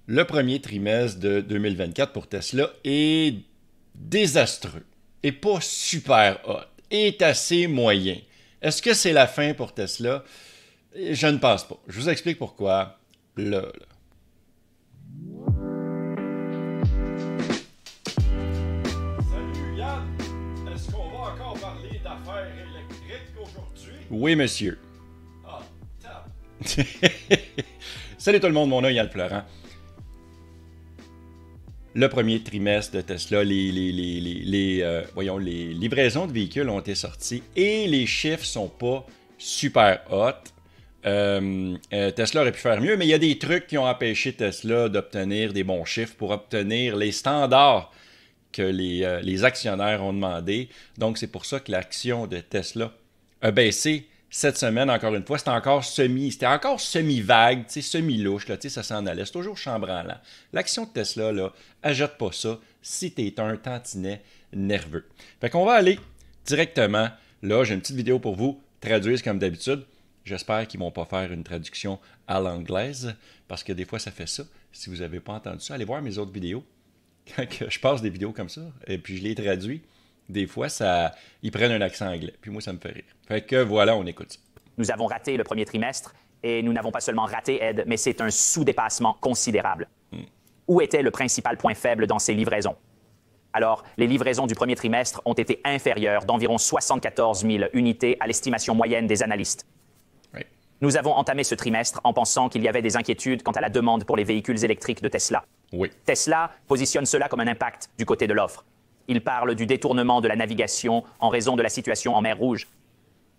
Le premier trimestre de 2024 pour Tesla est désastreux, et pas super hot, est assez moyen. Est-ce que c'est la fin pour Tesla? Je ne pense pas. Je vous explique pourquoi. Là. Salut Yann! Est-ce qu'on va encore parler d'affaires électriques aujourd'hui? Oui, monsieur. Ah, Salut tout le monde, mon nom est Yann Florent. Le premier trimestre de Tesla, les livraisons de véhicules ont été sorties et les chiffres sont pas super hot. Tesla aurait pu faire mieux, mais il y a des trucs qui ont empêché Tesla d'obtenir des bons chiffres pour obtenir les standards que les actionnaires ont demandé. Donc, c'est pour ça que l'action de Tesla a baissé cette semaine, encore une fois. C'était encore semi-vague, semi-louche, là, ça s'en allait. C'est toujours chambranlant. L'action de Tesla, là, ajoute pas ça si tu es un tantinet nerveux. Fait qu'on va aller directement. Là, j'ai une petite vidéo pour vous. Traduire comme d'habitude. J'espère qu'ils ne vont pas faire une traduction à l'anglaise, parce que des fois, ça fait ça. Si vous n'avez pas entendu ça, allez voir mes autres vidéos. Quand je passe des vidéos comme ça, et puis je les traduis, des fois, ils prennent un accent anglais. Puis moi, ça me fait rire. Fait que voilà, on écoute ça. Nous avons raté le premier trimestre, et nous n'avons pas seulement raté, Ed, mais c'est un sous-dépassement considérable. Où était le principal point faible dans ces livraisons? Alors, les livraisons du premier trimestre ont été inférieures d'environ 74 000 unités à l'estimation moyenne des analystes. Nous avons entamé ce trimestre en pensant qu'il y avait des inquiétudes quant à la demande pour les véhicules électriques de Tesla. Oui. Tesla positionne cela comme un impact du côté de l'offre. Il parle du détournement de la navigation en raison de la situation en mer Rouge.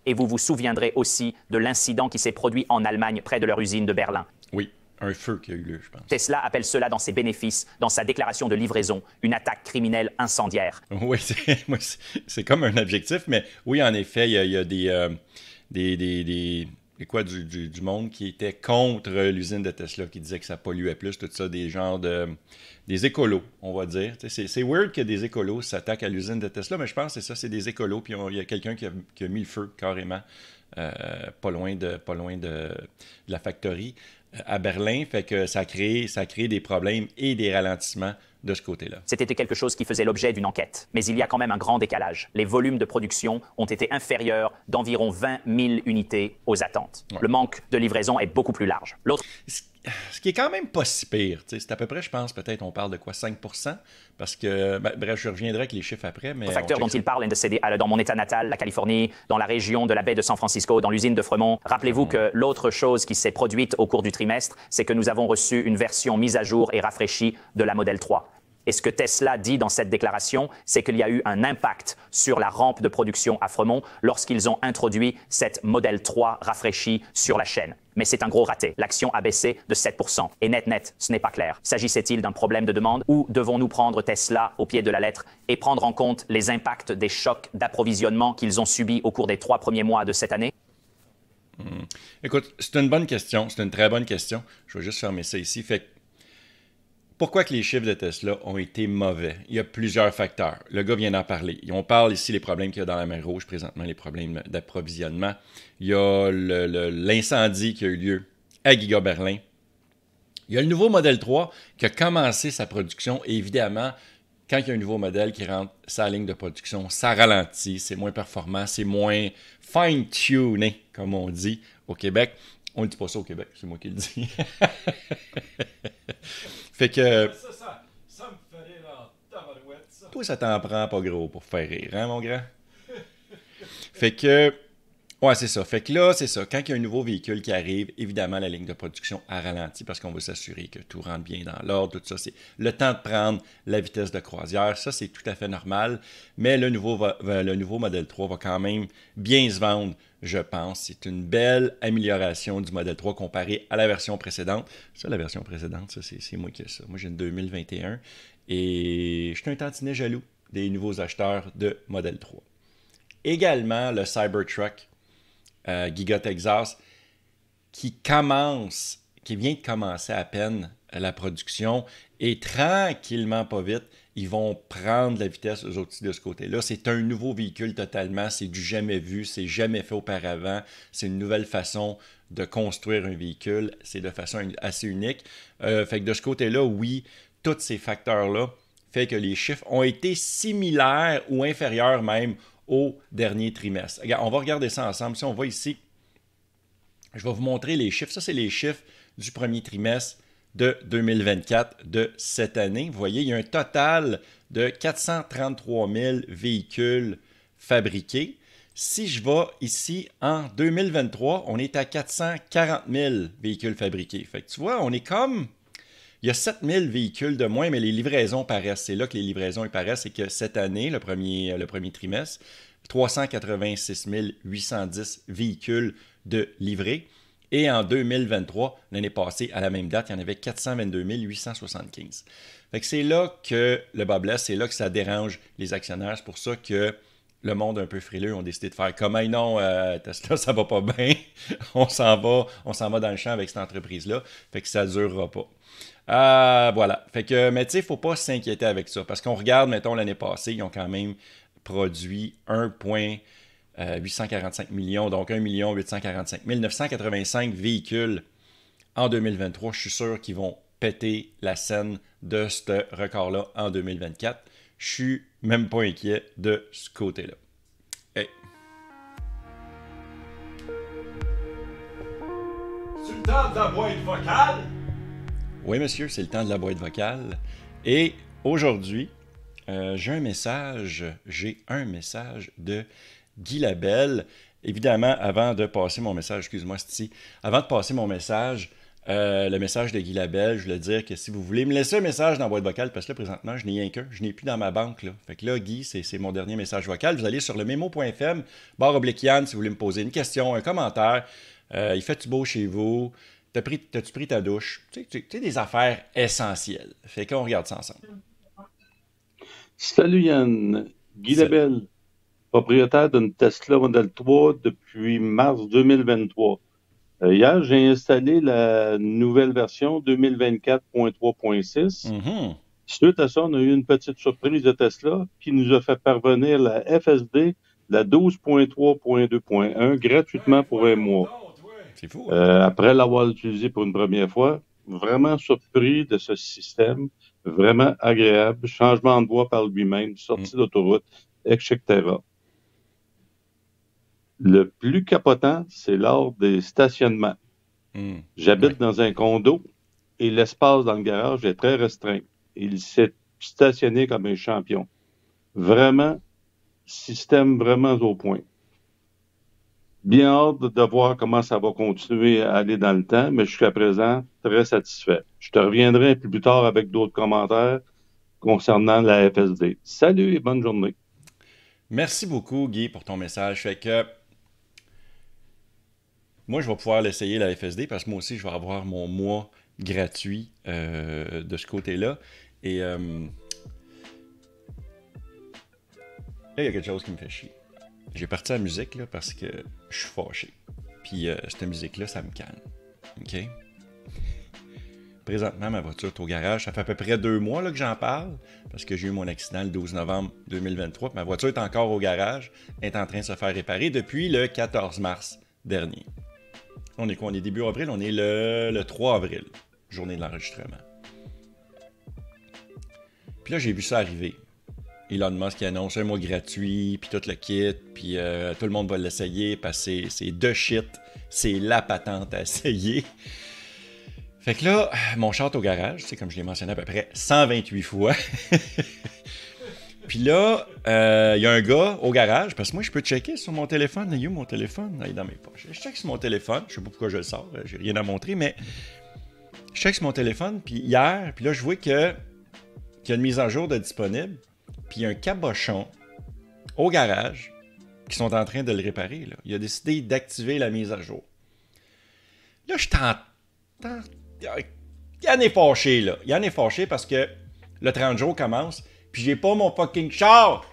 Et vous vous souviendrez aussi de l'incident qui s'est produit en Allemagne près de leur usine de Berlin. Oui, un feu qui a eu lieu, je pense. Tesla appelle cela dans ses bénéfices, dans sa déclaration de livraison, une attaque criminelle incendiaire. Oui, c'est comme un objectif, mais oui, en effet, il y a du monde qui était contre l'usine de Tesla, qui disait que ça polluait plus, tout ça, des écolos, on va dire. C'est weird que des écolos s'attaquent à l'usine de Tesla, mais je pense que c'est ça, c'est des écolos, puis il y a quelqu'un qui a mis le feu carrément pas loin de la factory à Berlin, fait que ça a créé des problèmes et des ralentissements de ce côté-là. C'était quelque chose qui faisait l'objet d'une enquête. Mais il y a quand même un grand décalage. Les volumes de production ont été inférieurs d'environ 20 000 unités aux attentes. Ouais. Le manque de livraison est beaucoup plus large. Ce qui est quand même pas si pire. C'est à peu près, je pense, peut-être, on parle de quoi, 5%? Parce que, bref, je reviendrai avec les chiffres après. Mais le facteur dont il parle, c'est dans mon état natal, la Californie, dans la région de la baie de San Francisco, dans l'usine de Fremont. Rappelez-vous que l'autre chose qui s'est produite au cours du trimestre, c'est que nous avons reçu une version mise à jour et rafraîchie de la Model 3. Et ce que Tesla dit dans cette déclaration, c'est qu'il y a eu un impact sur la rampe de production à Fremont lorsqu'ils ont introduit cette Model 3 rafraîchie sur la chaîne. Mais c'est un gros raté. L'action a baissé de 7%. Et net, ce n'est pas clair. S'agissait-il d'un problème de demande ou devons-nous prendre Tesla au pied de la lettre et prendre en compte les impacts des chocs d'approvisionnement qu'ils ont subis au cours des 3 premiers mois de cette année? Écoute, c'est une bonne question. C'est une très bonne question. Je vais juste fermer ça ici. Pourquoi que les chiffres de Tesla ont été mauvais? Il y a plusieurs facteurs. Le gars vient d'en parler. On parle ici des problèmes qu'il y a dans la mer Rouge présentement, les problèmes d'approvisionnement. Il y a l'incendie qui a eu lieu à Giga Berlin. Il y a le nouveau Model 3 qui a commencé sa production. Et évidemment, quand il y a un nouveau modèle qui rentre sa ligne de production, ça ralentit, c'est moins performant, c'est moins fine-tuné, comme on dit au Québec. On ne dit pas ça au Québec, c'est moi qui le dis. Fait que... Ça me fait rire en tabarouette, ça. Toi, ça t'en prend pas gros pour faire rire, hein, mon grand? Fait que... Ouais, c'est ça. Fait que là, c'est ça. Quand il y a un nouveau véhicule qui arrive, évidemment, la ligne de production a ralenti parce qu'on veut s'assurer que tout rentre bien dans l'ordre, tout ça. C'est le temps de prendre la vitesse de croisière. Ça, c'est tout à fait normal. Mais le nouveau Model 3 va quand même bien se vendre, je pense. C'est une belle amélioration du Model 3 comparé à la version précédente. Ça, la version précédente, ça, c'est moi qui ai ça. Moi, j'ai une 2021 et je suis un tantinet jaloux des nouveaux acheteurs de Model 3. Également, le Cybertruck Giga Texas, qui vient de commencer à peine la production, et tranquillement, pas vite, ils vont prendre la vitesse eux autres de ce côté-là. C'est un nouveau véhicule totalement, c'est du jamais vu, c'est jamais fait auparavant, c'est une nouvelle façon de construire un véhicule, c'est de façon assez unique. Fait que de ce côté-là, oui, tous ces facteurs-là fait que les chiffres ont été similaires ou inférieurs même au dernier trimestre. Regarde, on va regarder ça ensemble. Si on voit ici, je vais vous montrer les chiffres. Ça, c'est les chiffres du premier trimestre de 2024 de cette année. Vous voyez, il y a un total de 433 000 véhicules fabriqués. Si je vais ici en 2023, on est à 440 000 véhicules fabriqués. Fait que tu vois, on est comme... Il y a 7 000 véhicules de moins, mais les livraisons paraissent. C'est là que les livraisons apparaissent. C'est que cette année, le premier trimestre, 386 810 véhicules de livrés. Et en 2023, l'année passée, à la même date, il y en avait 422 875. Fait que c'est là que le bas blesse, c'est là que ça dérange les actionnaires. C'est pour ça que le monde un peu frileux ont décidé de faire comme « Hey non, Tesla, ça va pas bien. on s'en va dans le champ avec cette entreprise-là. » Fait que ça ne durera pas. Voilà. Fait que, mais tu sais, il ne faut pas s'inquiéter avec ça. Parce qu'on regarde, mettons, l'année passée, ils ont quand même produit 1,845 millions, donc 1 845 985 véhicules en 2023. Je suis sûr qu'ils vont péter la scène de ce record-là en 2024. Je suis même pas inquiet de ce côté-là. Hey. C'est le temps de la boîte vocale? Oui, monsieur, c'est le temps de la boîte vocale. Et aujourd'hui, j'ai un message de Guy Labelle. Évidemment, avant de passer mon message, excuse-moi, Sty, avant de passer mon message, le message de Guy Labelle, je voulais dire que si vous voulez me laisser un message dans la boîte vocale, parce que là, présentement, je n'ai rien qu'un, je n'ai plus dans ma banque. Là. Fait que là, Guy, c'est mon dernier message vocal. Vous allez sur le memo.fm, /Yann, si vous voulez me poser une question, un commentaire. Il fait-tu beau chez vous? T'as-tu pris ta douche? Tu sais, des affaires essentielles. Fait qu'on regarde ça ensemble. Salut Yann, Guy Labelle, propriétaire d'une Tesla Model 3 depuis mars 2023. Hier, j'ai installé la nouvelle version 2024.3.6. Suite à ça, on a eu une petite surprise de Tesla qui nous a fait parvenir la FSD, la 12.3.2.1 gratuitement pour un mois. C'est fou. Après l'avoir utilisé pour une première fois, vraiment surpris de ce système, vraiment agréable, changement de voie par lui-même, sortie d'autoroute, etc. Le plus capotant, c'est lors des stationnements. J'habite dans un condo et l'espace dans le garage est très restreint. Il s'est stationné comme un champion. Vraiment, système vraiment au point. Bien hâte de voir comment ça va continuer à aller dans le temps, mais jusqu'à présent, très satisfait. Je te reviendrai un peu plus tard avec d'autres commentaires concernant la FSD. Salut et bonne journée. Merci beaucoup, Guy, pour ton message. Fait que moi, je vais pouvoir l'essayer, la FSD, parce que moi aussi, je vais avoir mon mois gratuit de ce côté-là. Et là, il y a quelque chose qui me fait chier. J'ai parti la musique là, parce que je suis fâché. Puis cette musique-là, ça me calme. OK? Présentement, ma voiture est au garage. Ça fait à peu près 2 mois là, que j'en parle, parce que j'ai eu mon accident le 12 novembre 2023. Ma voiture est encore au garage. Elle est en train de se faire réparer depuis le 14 mars dernier. On est quoi? On est début avril? On est le 3 avril, journée de l'enregistrement. Puis là, j'ai vu ça arriver. Elon Musk qui annonce un mois gratuit, puis tout le kit, puis tout le monde va l'essayer parce que c'est de shit, c'est la patente à essayer. Fait que là, mon char est au garage, tu sais, comme je l'ai mentionné à peu près 128 fois. Puis là, il y a un gars au garage, parce que moi, je peux checker sur mon téléphone. Il y a où mon téléphone? Il est dans mes poches. Je check sur mon téléphone, je sais pas pourquoi je le sors, j'ai rien à montrer, mais je check sur mon téléphone, puis hier, puis là, je vois qu'il y a une mise à jour de disponible. Puis il y a un cabochon au garage qui sont en train de le réparer. Là. Il a décidé d'activer la mise à jour. Là, je t'entends. Il en est fâché, là. Il en est fâché parce que le 30 jours commence, puis j'ai pas mon fucking char.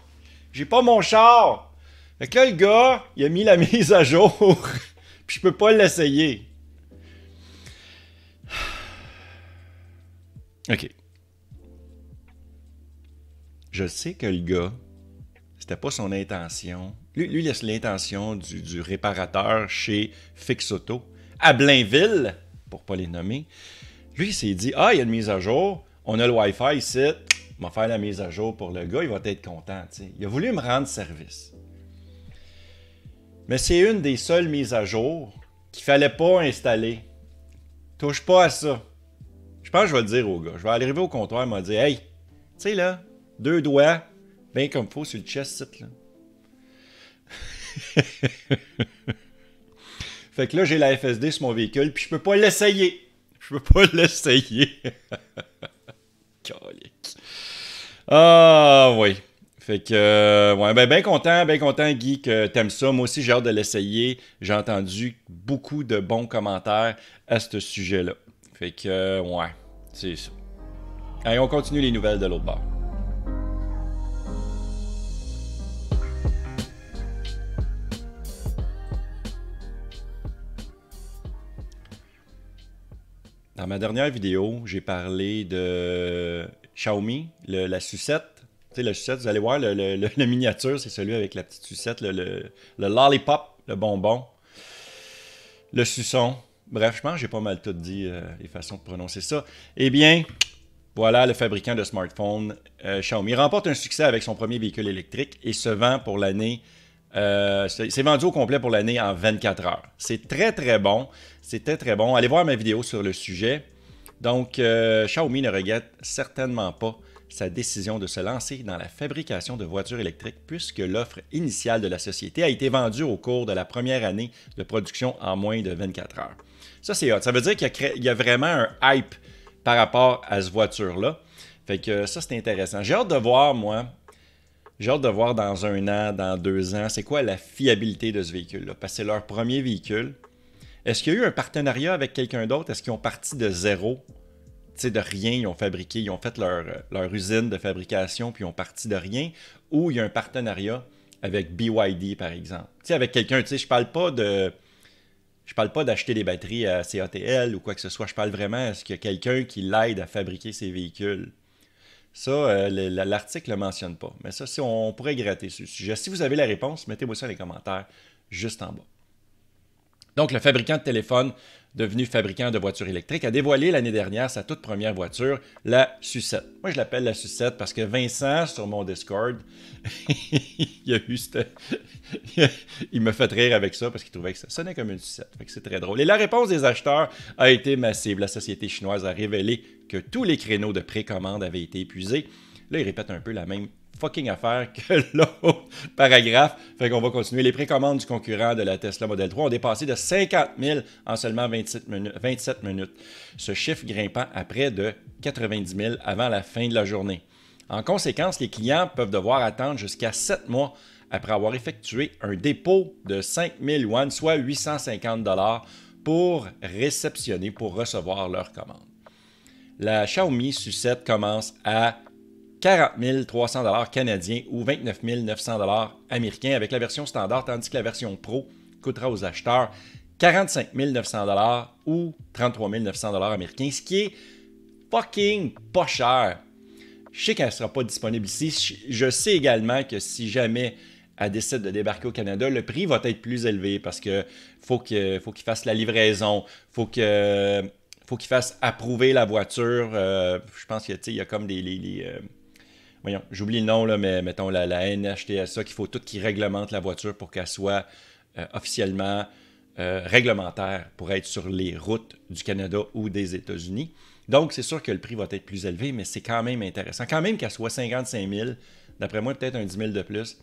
J'ai pas mon char. Fait que là, le gars, il a mis la mise à jour, puis je peux pas l'essayer. OK. je sais que le gars, c'était pas son intention. Lui laisse l'intention du réparateur chez Fix Auto à Blainville, pour pas les nommer. Lui, il s'est dit, il y a une mise à jour, on a le Wi-Fi ici, on va faire la mise à jour pour le gars, il va être content. T'sais. Il a voulu me rendre service. Mais c'est une des seules mises à jour qu'il fallait pas installer. Touche pas à ça. Je pense que je vais le dire au gars. Je vais arriver au comptoir et m'a dit, hey, tu sais là, 2 doigts, bien comme faut sur le chest site là. Fait que là, j'ai la FSD sur mon véhicule, puis je peux pas l'essayer. Je peux pas l'essayer. Calique. Ah, oui. Fait que, ouais, bien content, Guy, que t'aimes ça. Moi aussi, j'ai hâte de l'essayer. J'ai entendu beaucoup de bons commentaires à ce sujet-là. Fait que, ouais, c'est ça. Allez, on continue les nouvelles de l'autre bord. Dans ma dernière vidéo, j'ai parlé de Xiaomi, la sucette. Tu sais, la sucette, vous allez voir, le miniature, c'est celui avec la petite sucette, le lollipop, le bonbon, le suçon. Bref, je pense que j'ai pas mal tout dit les façons de prononcer ça. Eh bien, voilà, le fabricant de smartphones Xiaomi remporte un succès avec son premier véhicule électrique et se vend pour l'année. C'est vendu au complet pour l'année en 24 heures. C'est très, très bon. C'est très, très bon. Allez voir ma vidéo sur le sujet. Donc, Xiaomi ne regrette certainement pas sa décision de se lancer dans la fabrication de voitures électriques puisque l'offre initiale de la société a été vendue au cours de la première année de production en moins de 24 heures. Ça, c'est hot. Ça veut dire qu'il y a vraiment un hype par rapport à cette voiture-là. Fait que ça, c'est intéressant. J'ai hâte de voir, moi, dans 1 an, dans 2 ans, c'est quoi la fiabilité de ce véhicule-là. Parce que c'est leur premier véhicule. Est-ce qu'il y a eu un partenariat avec quelqu'un d'autre? Est-ce qu'ils ont parti de zéro? Tu sais, de rien, ils ont fabriqué, ils ont fait leur usine de fabrication, puis ils ont parti de rien. Ou il y a un partenariat avec BYD, par exemple. Tu sais, avec quelqu'un, tu sais, je parle pas d'acheter des batteries à CATL ou quoi que ce soit. Je parle vraiment, est-ce qu'il y a quelqu'un qui l'aide à fabriquer ces véhicules? Ça, l'article ne le mentionne pas. Mais ça, on pourrait gratter ce sujet. Si vous avez la réponse, mettez-moi ça dans les commentaires juste en bas. Donc, le fabricant de téléphone, devenu fabricant de voitures électriques, a dévoilé l'année dernière sa toute première voiture, la Sucette. Moi, je l'appelle la Sucette parce que Vincent, sur mon Discord, il me fait rire avec ça parce qu'il trouvait que ça sonnait comme une sucette. Fait que c'est très drôle. Et la réponse des acheteurs a été massive. La société chinoise a révélé que tous les créneaux de précommande avaient été épuisés. Là, il répète un peu la même fucking affaire que l'autre paragraphe. Fait qu'on va continuer. Les précommandes du concurrent de la Tesla Model 3 ont dépassé de 50 000 en seulement 27 minutes. Ce chiffre grimpant à près de 90 000 avant la fin de la journée. En conséquence, les clients peuvent devoir attendre jusqu'à 7 mois après avoir effectué un dépôt de 5 000 yuan, soit 850 $ pour réceptionner, pour recevoir leur commande. La Xiaomi Sucette commence à 40 300 $ canadiens ou 29 900 $ américains avec la version standard, tandis que la version Pro coûtera aux acheteurs 45 900 $ ou 33 900 $ américains, ce qui est fucking pas cher. Je sais qu'elle ne sera pas disponible ici. Je sais également que si jamais elle décide de débarquer au Canada, le prix va être plus élevé parce qu'il faut qu'il fasse la livraison, faut qu'il fasse approuver la voiture. Je pense qu'il y a comme voyons, j'oublie le nom, là, mais mettons la NHTSA, qu'il faut tout qui réglemente la voiture pour qu'elle soit officiellement réglementaire pour être sur les routes du Canada ou des États-Unis. Donc, c'est sûr que le prix va être plus élevé, mais c'est quand même intéressant. Quand même qu'elle soit 55 000, d'après moi, peut-être un 10 000 de plus,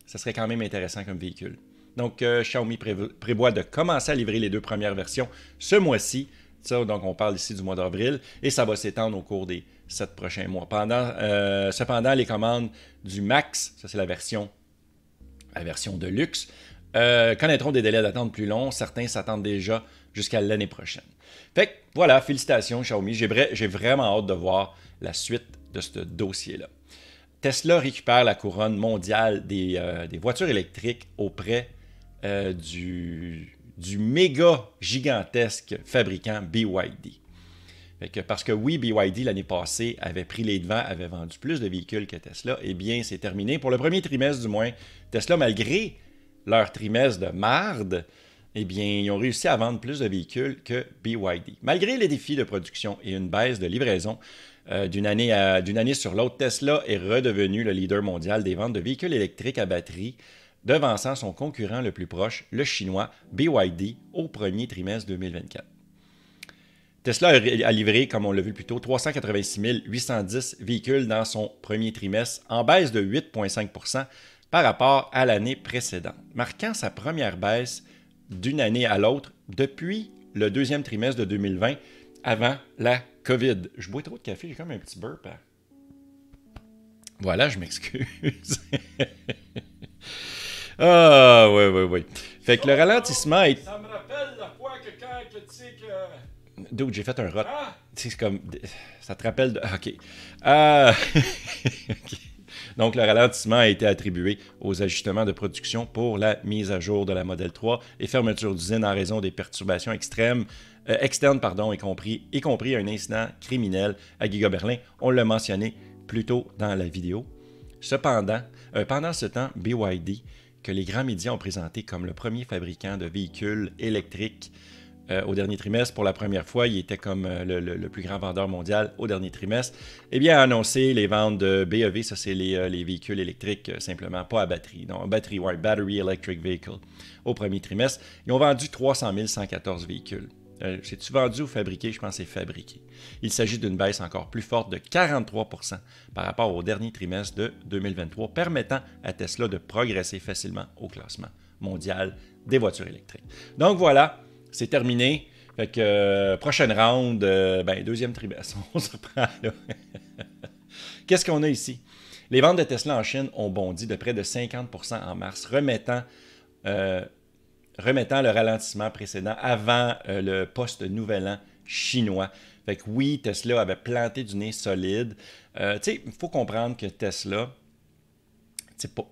ça serait quand même intéressant comme véhicule. Donc, Xiaomi prévoit de commencer à livrer les 2 premières versions ce mois-ci. Ça, donc, on parle ici du mois d'avril, et ça va s'étendre au cours des 7 prochains mois. Cependant, les commandes du Max, ça c'est la version de luxe, connaîtront des délais d'attente plus longs. Certains s'attendent déjà jusqu'à l'année prochaine. Fait que voilà, félicitations Xiaomi. J'ai vraiment hâte de voir la suite de ce dossier-là. Tesla récupère la couronne mondiale des voitures électriques auprès du méga gigantesque fabricant BYD. Parce que oui, BYD l'année passée avait pris les devants, avait vendu plus de véhicules que Tesla, eh bien, c'est terminé. Pour le premier trimestre du moins, Tesla, malgré leur trimestre de marde, eh bien, ils ont réussi à vendre plus de véhicules que BYD. Malgré les défis de production et une baisse de livraison d'une année sur l'autre, Tesla est redevenu le leader mondial des ventes de véhicules électriques à batterie, devançant son concurrent le plus proche, le chinois BYD, au premier trimestre 2024. Tesla a livré, comme on l'a vu plus tôt, 386 810 véhicules dans son premier trimestre, en baisse de 8,5 % par rapport à l'année précédente, marquant sa première baisse d'une année à l'autre depuis le deuxième trimestre de 2020, avant la COVID. Je bois trop de café, j'ai comme un petit burp. Hein? Voilà, je m'excuse. Ah, oui. Fait que le ralentissement est... Ça me rappelle la fois que quand tu sais que... Dude, j'ai fait un rot. Ah! C'est comme... Ça te rappelle de... OK. OK. Donc, le ralentissement a été attribué aux ajustements de production pour la mise à jour de la Model 3 et fermeture d'usine en raison des perturbations externes, y compris un incident criminel à Giga Berlin. On l'a mentionné plus tôt dans la vidéo. Cependant, pendant ce temps, BYD, que les grands médias ont présenté comme le premier fabricant de véhicules électriques au dernier trimestre, pour la première fois, il était comme le plus grand vendeur mondial au dernier trimestre, eh bien, a annoncé les ventes de BEV, ça c'est les véhicules électriques simplement, pas à batterie, non, Battery Electric Vehicle, au premier trimestre. Ils ont vendu 300 114 véhicules. C'est-tu vendu ou fabriqué? Je pense que c'est fabriqué. Il s'agit d'une baisse encore plus forte de 43 % par rapport au dernier trimestre de 2023, permettant à Tesla de progresser facilement au classement mondial des voitures électriques. Donc voilà, c'est terminé. Fait que prochaine round, deuxième trimestre, on se reprend là. Qu'est-ce qu'on a ici? Les ventes de Tesla en Chine ont bondi de près de 50 % en mars, remettant le ralentissement précédent avant le post-nouvel an chinois. Fait que oui, Tesla avait planté du nez solide. Il faut comprendre que Tesla,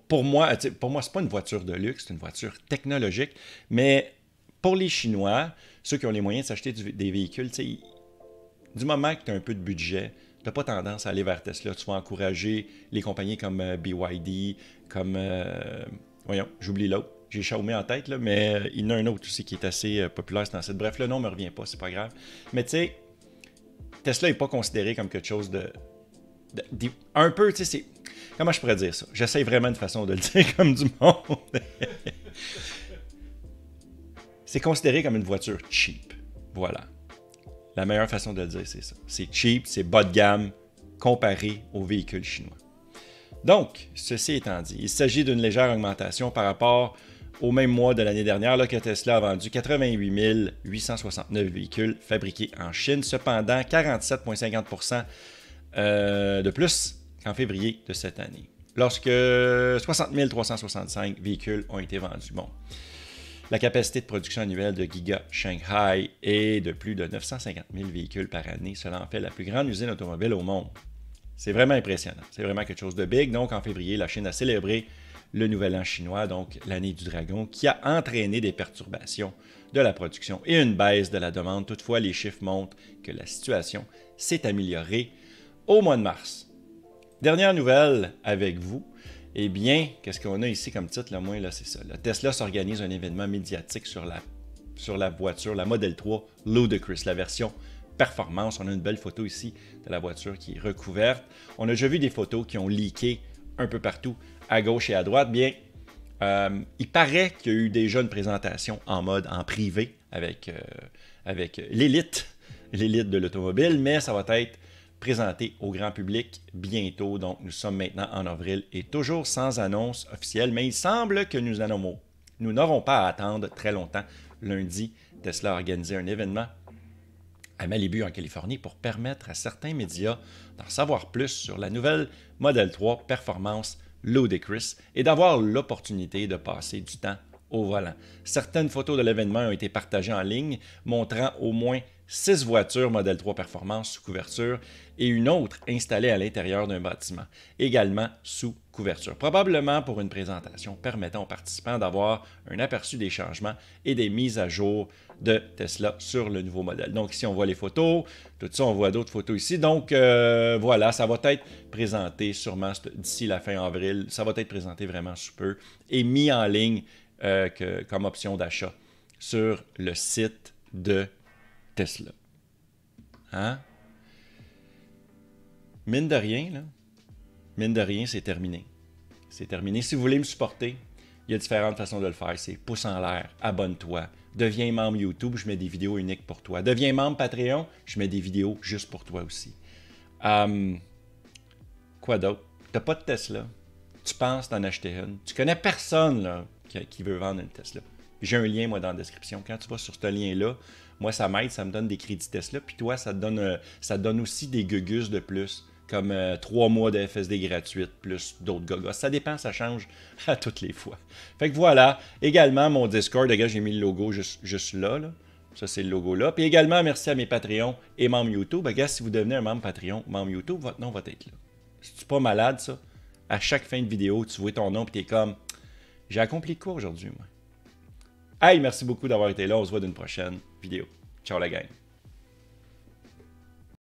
pour moi, c'est pas une voiture de luxe, c'est une voiture technologique, mais pour les Chinois, ceux qui ont les moyens de s'acheter des véhicules, du moment que tu as un peu de budget, tu n'as pas tendance à aller vers Tesla. Tu vas encourager les compagnies comme BYD, comme... voyons, j'oublie l'autre. J'ai Xiaomi en tête, là, mais il y en a un autre aussi qui est assez populaire dans cette. Bref, le nom ne me revient pas, c'est pas grave. Mais tu sais, Tesla n'est pas considéré comme quelque chose de un peu, tu sais, c'est... Comment je pourrais dire ça? J'essaie vraiment une façon de le dire comme du monde. C'est considéré comme une voiture cheap. Voilà. La meilleure façon de le dire, c'est ça. C'est cheap, c'est bas de gamme comparé aux véhicules chinois. Donc, ceci étant dit, il s'agit d'une légère augmentation par rapport au même mois de l'année dernière, là, que Tesla a vendu 88 869 véhicules fabriqués en Chine. Cependant, 47,50 % de plus qu'en février de cette année, lorsque 60 365 véhicules ont été vendus. Bon. La capacité de production annuelle de Giga Shanghai est de plus de 950 000 véhicules par année. Cela en fait la plus grande usine automobile au monde. C'est vraiment impressionnant. C'est vraiment quelque chose de big. Donc, en février, la Chine a célébré le Nouvel An chinois, donc l'année du dragon, qui a entraîné des perturbations de la production et une baisse de la demande. Toutefois, les chiffres montrent que la situation s'est améliorée au mois de mars. Dernière nouvelle avec vous. Eh bien, qu'est-ce qu'on a ici comme titre? Là, moi, là, c'est ça. Là, Tesla s'organise un événement médiatique sur la voiture, la Model 3 Ludicrous, la version performance. On a une belle photo ici de la voiture qui est recouverte. On a déjà vu des photos qui ont leaké un peu partout, à gauche et à droite. Bien, il paraît qu'il y a eu déjà une présentation en privé avec l'élite de l'automobile, mais ça va être présenté au grand public bientôt. Donc, nous sommes maintenant en avril et toujours sans annonce officielle, mais il semble que nous n'aurons pas à attendre très longtemps. Lundi, Tesla a organisé un événement à Malibu, en Californie, pour permettre à certains médias d'en savoir plus sur la nouvelle Model 3 Performance Ludicrous et d'avoir l'opportunité de passer du temps au volant. Certaines photos de l'événement ont été partagées en ligne, montrant au moins 6 voitures Model 3 Performance sous couverture et une autre installée à l'intérieur d'un bâtiment, également sous couverture, probablement pour une présentation permettant aux participants d'avoir un aperçu des changements et des mises à jour de Tesla sur le nouveau modèle. Donc ici, on voit les photos, tout ça, on voit d'autres photos ici. Donc voilà, ça va être présenté sûrement d'ici la fin avril, ça va être présenté vraiment sous peu et mis en ligne comme option d'achat sur le site de Tesla. Hein? Mine de rien, c'est terminé. C'est terminé. Si vous voulez me supporter, il y a différentes façons de le faire. C'est pouce en l'air, abonne-toi, deviens membre YouTube, je mets des vidéos uniques pour toi. Deviens membre Patreon, je mets des vidéos juste pour toi aussi. Quoi d'autre? Tu n'as pas de Tesla. Tu penses t'en acheter une. Tu connais personne là, qui veut vendre une Tesla. J'ai un lien, moi, dans la description. Quand tu vas sur ce lien-là, moi, ça m'aide, ça me donne des crédits Tesla. Puis toi, ça te donne aussi des gugus de plus, comme 3 mois de FSD gratuite, plus d'autres gogos. Ça dépend, ça change à toutes les fois. Fait que voilà. Également, mon Discord, les gars, j'ai mis le logo juste là. Ça, c'est le logo là. Puis également, merci à mes Patreons et membres YouTube. Ben, gars, si vous devenez un membre Patreon, membre YouTube, votre nom va être là. C'est pas malade, ça? À chaque fin de vidéo, tu vois ton nom et t'es comme, j'ai accompli quoi aujourd'hui, moi? Hey, merci beaucoup d'avoir été là. On se voit dans une prochaine vidéo. Ciao la gang.